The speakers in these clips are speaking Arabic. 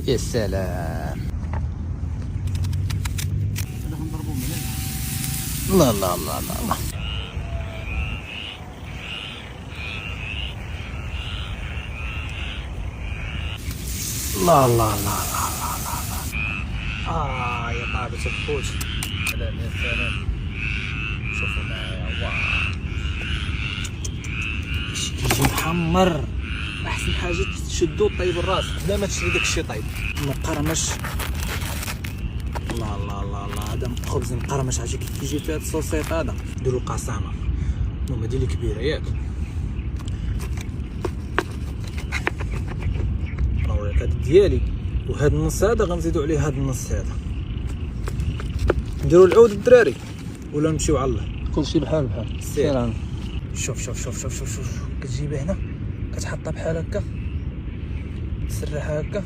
يا سلام. الله الله الله الله الله. الله الله الله الله الله الله. يا طابت الفوت. سلام يا سلام. شوفوا معايا واه كيجي محمر. احسن حاجه تشدو طيب الراس بلا ما تشري داك الشيء طيب مقرمش. الله الله الله الله. هذا خبز مقرمش. عرفتي كيف كيجي فيه هاد الصوصيط هذا. ديروا القسامه المهم هادي اللي كبيره ياك. راهو هاد ديالي وهاد النص هذا غنزيدو عليه هاد النص هذا. نديرو العود الدراري ولا نمشيو على الله؟ كلشي بحال بحال. سير. شوف شوف شوف شوف شوف شوف كتجيبها هنا كتحطها بحال هكا تسرحها هكا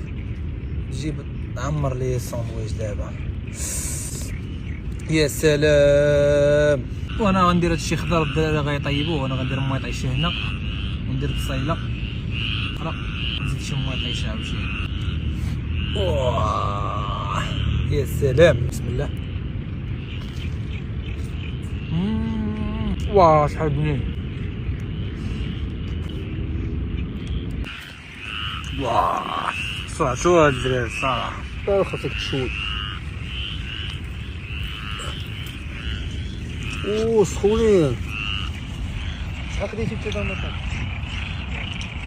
تجيب تعمر لي الساندويتش دابا. يا سلام. وانا غندير هادشي خضر الدراري غيطيبوه. وانا غندير ميطيشه هنا وندير بصيله اخرى نزيد شي ميطيشه عاوتاني. واه يا سلام. بسم الله. واه شحال بنين. واه صعصوها الدراري الصراحه. خاصك تشوي. سخونين. شحال خديتي انت دابا؟